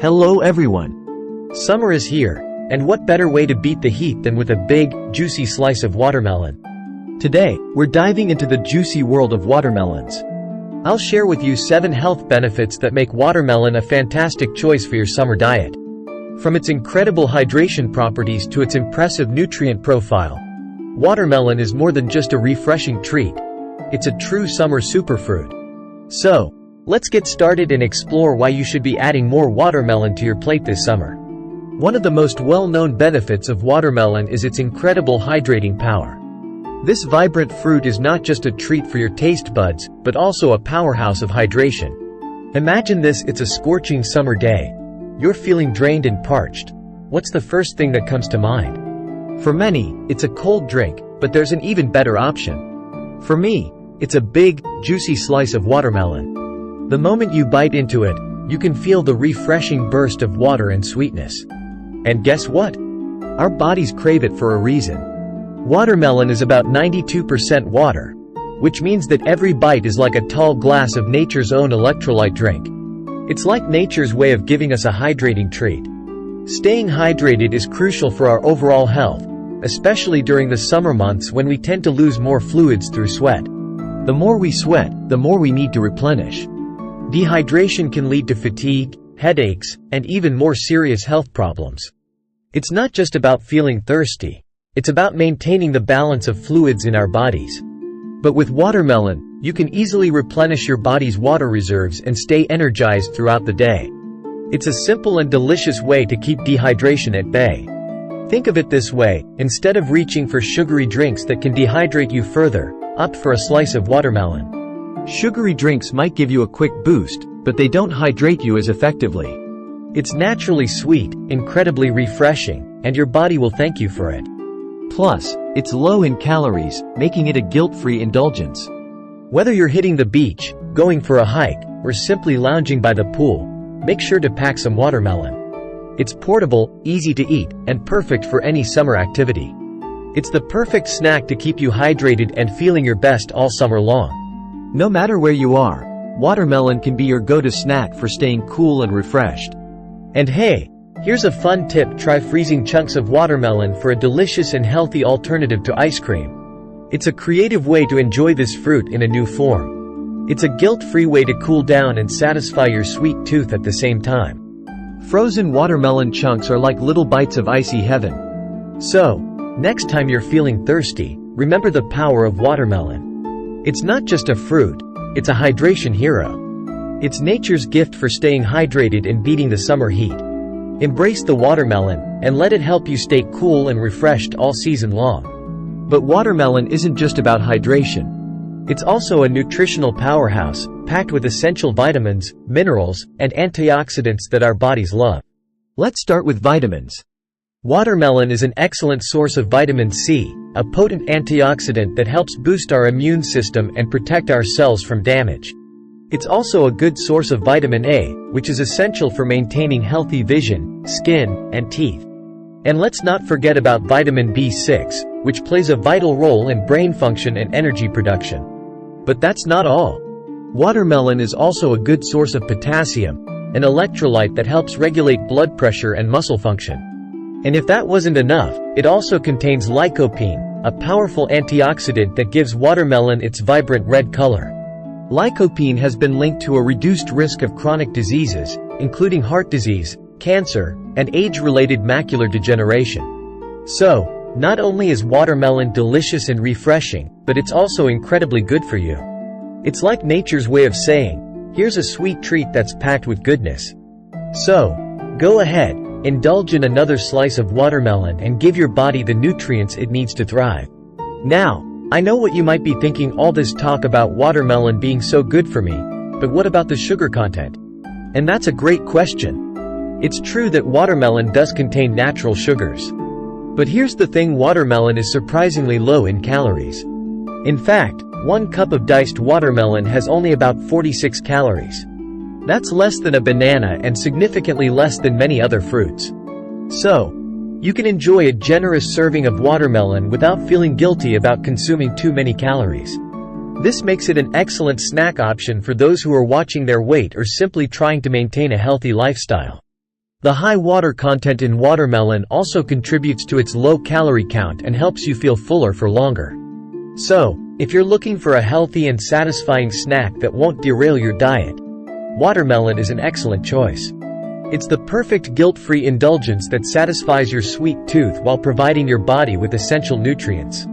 Hello everyone! Summer is here, and what better way to beat the heat than with a big, juicy slice of watermelon? Today, we're diving into the juicy world of watermelons. I'll share with you 7 health benefits that make watermelon a fantastic choice for your summer diet. From its incredible hydration properties to its impressive nutrient profile, watermelon is more than just a refreshing treat. It's a true summer superfruit. So, let's get started and explore why you should be adding more watermelon to your plate this summer. One of the most well-known benefits of watermelon is its incredible hydrating power. This vibrant fruit is not just a treat for your taste buds, but also a powerhouse of hydration. Imagine this: it's a scorching summer day. You're feeling drained and parched. What's the first thing that comes to mind? For many, it's a cold drink, but there's an even better option. For me, it's a big, juicy slice of watermelon. The moment you bite into it, you can feel the refreshing burst of water and sweetness. And guess what? Our bodies crave it for a reason. Watermelon is about 92% water, which means that every bite is like a tall glass of nature's own electrolyte drink. It's like nature's way of giving us a hydrating treat. Staying hydrated is crucial for our overall health, especially during the summer months when we tend to lose more fluids through sweat. The more we sweat, the more we need to replenish. Dehydration can lead to fatigue, headaches, and even more serious health problems. It's not just about feeling thirsty. It's about maintaining the balance of fluids in our bodies. But with watermelon, you can easily replenish your body's water reserves and stay energized throughout the day. It's a simple and delicious way to keep dehydration at bay. Think of it this way: instead of reaching for sugary drinks that can dehydrate you further, opt for a slice of watermelon. Sugary drinks might give you a quick boost, but they don't hydrate you as effectively. It's naturally sweet, incredibly refreshing, and your body will thank you for it. Plus, it's low in calories, making it a guilt-free indulgence. Whether you're hitting the beach, going for a hike, or simply lounging by the pool, make sure to pack some watermelon. It's portable, easy to eat, and perfect for any summer activity. It's the perfect snack to keep you hydrated and feeling your best all summer long. No matter where you are, watermelon can be your go-to snack for staying cool and refreshed. And hey, here's a fun tip: try freezing chunks of watermelon for a delicious and healthy alternative to ice cream. It's a creative way to enjoy this fruit in a new form. It's a guilt-free way to cool down and satisfy your sweet tooth at the same time. Frozen watermelon chunks are like little bites of icy heaven. So, next time you're feeling thirsty, remember the power of watermelon. It's not just a fruit, it's a hydration hero. It's nature's gift for staying hydrated and beating the summer heat. Embrace the watermelon, and let it help you stay cool and refreshed all season long. But watermelon isn't just about hydration. It's also a nutritional powerhouse, packed with essential vitamins, minerals, and antioxidants that our bodies love. Let's start with vitamins. Watermelon is an excellent source of vitamin C, a potent antioxidant that helps boost our immune system and protect our cells from damage. It's also a good source of vitamin A, which is essential for maintaining healthy vision, skin, and teeth. And let's not forget about vitamin B6, which plays a vital role in brain function and energy production. But that's not all. Watermelon is also a good source of potassium, an electrolyte that helps regulate blood pressure and muscle function. And if that wasn't enough, it also contains lycopene, a powerful antioxidant that gives watermelon its vibrant red color. Lycopene has been linked to a reduced risk of chronic diseases, including heart disease, cancer, and age-related macular degeneration. So, not only is watermelon delicious and refreshing, but it's also incredibly good for you. It's like nature's way of saying, here's a sweet treat that's packed with goodness. So, go ahead, indulge in another slice of watermelon and give your body the nutrients it needs to thrive. Now, I know what you might be thinking: all this talk about watermelon being so good for me, but what about the sugar content? And that's a great question. It's true that watermelon does contain natural sugars. But here's the thing: watermelon is surprisingly low in calories. In fact, 1 cup of diced watermelon has only about 46 calories. That's less than a banana and significantly less than many other fruits. So, you can enjoy a generous serving of watermelon without feeling guilty about consuming too many calories. This makes it an excellent snack option for those who are watching their weight or simply trying to maintain a healthy lifestyle. The high water content in watermelon also contributes to its low calorie count and helps you feel fuller for longer. So, if you're looking for a healthy and satisfying snack that won't derail your diet, watermelon is an excellent choice. It's the perfect guilt-free indulgence that satisfies your sweet tooth while providing your body with essential nutrients.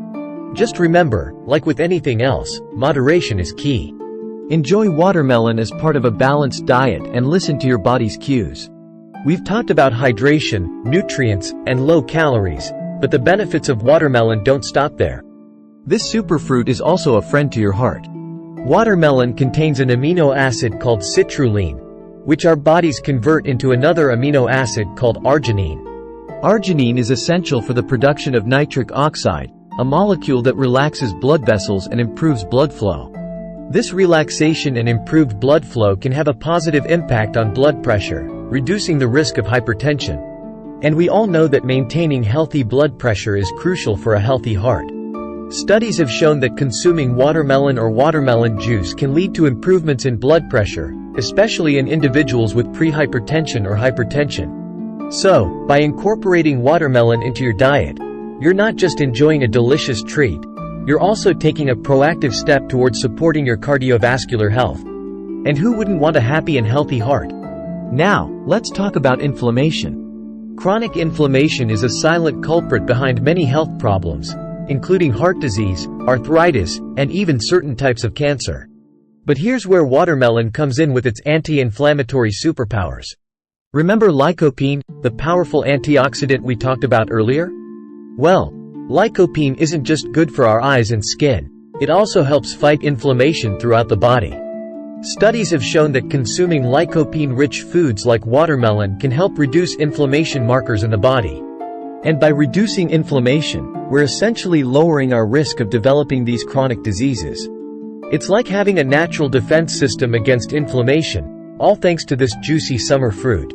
Just remember, like with anything else, moderation is key. Enjoy watermelon as part of a balanced diet and listen to your body's cues. We've talked about hydration, nutrients, and low calories, but the benefits of watermelon don't stop there. This superfruit is also a friend to your heart. Watermelon contains an amino acid called citrulline, which our bodies convert into another amino acid called arginine. Arginine is essential for the production of nitric oxide, a molecule that relaxes blood vessels and improves blood flow. This relaxation and improved blood flow can have a positive impact on blood pressure, reducing the risk of hypertension. And we all know that maintaining healthy blood pressure is crucial for a healthy heart. Studies have shown that consuming watermelon or watermelon juice can lead to improvements in blood pressure, especially in individuals with pre-hypertension or hypertension. So, by incorporating watermelon into your diet, you're not just enjoying a delicious treat, you're also taking a proactive step towards supporting your cardiovascular health. And who wouldn't want a happy and healthy heart? Now, let's talk about inflammation. Chronic inflammation is a silent culprit behind many health problems, including heart disease, arthritis, and even certain types of cancer. But here's where watermelon comes in with its anti-inflammatory superpowers. Remember lycopene, the powerful antioxidant we talked about earlier? Well, lycopene isn't just good for our eyes and skin, it also helps fight inflammation throughout the body. Studies have shown that consuming lycopene-rich foods like watermelon can help reduce inflammation markers in the body. And by reducing inflammation, we're essentially lowering our risk of developing these chronic diseases. It's like having a natural defense system against inflammation, all thanks to this juicy summer fruit.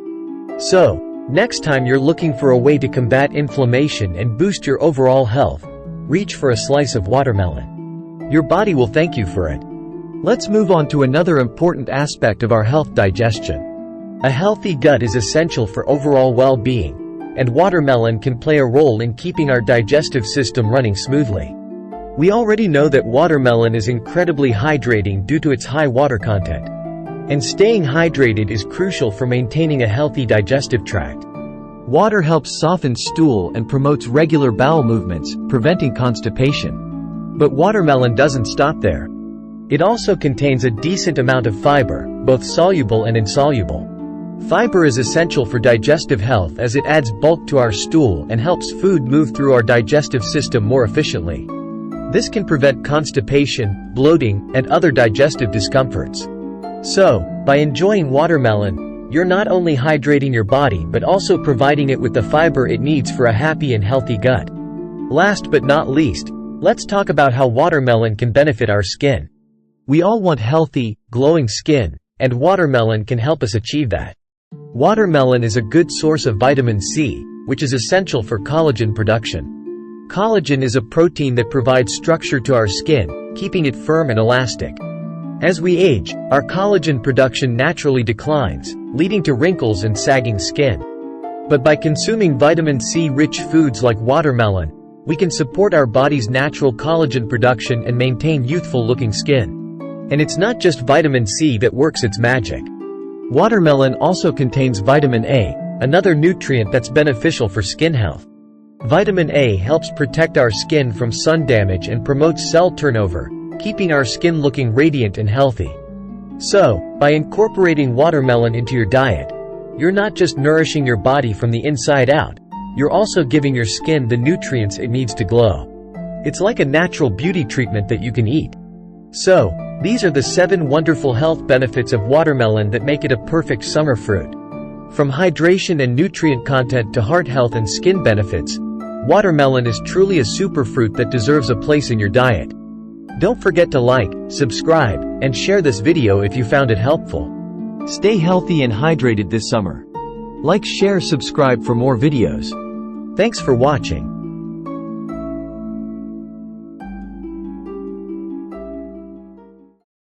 So, next time you're looking for a way to combat inflammation and boost your overall health, reach for a slice of watermelon. Your body will thank you for it. Let's move on to another important aspect of our health: digestion. A healthy gut is essential for overall well-being, and watermelon can play a role in keeping our digestive system running smoothly. We already know that watermelon is incredibly hydrating due to its high water content. And staying hydrated is crucial for maintaining a healthy digestive tract. Water helps soften stool and promotes regular bowel movements, preventing constipation. But watermelon doesn't stop there. It also contains a decent amount of fiber, both soluble and insoluble. Fiber is essential for digestive health as it adds bulk to our stool and helps food move through our digestive system more efficiently. This can prevent constipation, bloating, and other digestive discomforts. So, by enjoying watermelon, you're not only hydrating your body but also providing it with the fiber it needs for a happy and healthy gut. Last but not least, let's talk about how watermelon can benefit our skin. We all want healthy, glowing skin, and watermelon can help us achieve that. Watermelon is a good source of vitamin C, which is essential for collagen production. Collagen is a protein that provides structure to our skin, keeping it firm and elastic. As we age, our collagen production naturally declines, leading to wrinkles and sagging skin. But by consuming vitamin C-rich foods like watermelon, we can support our body's natural collagen production and maintain youthful-looking skin. And it's not just vitamin C that works its magic. Watermelon also contains vitamin A, another nutrient that's beneficial for skin health. Vitamin A helps protect our skin from sun damage and promotes cell turnover, keeping our skin looking radiant and healthy. So, by incorporating watermelon into your diet, you're not just nourishing your body from the inside out, you're also giving your skin the nutrients it needs to glow. It's like a natural beauty treatment that you can eat. So, these are the 7 wonderful health benefits of watermelon that make it a perfect summer fruit. From hydration and nutrient content to heart health and skin benefits, watermelon is truly a superfruit that deserves a place in your diet. Don't forget to like, subscribe, and share this video if you found it helpful. Stay healthy and hydrated this summer. Like, share, subscribe for more videos. Thanks for watching.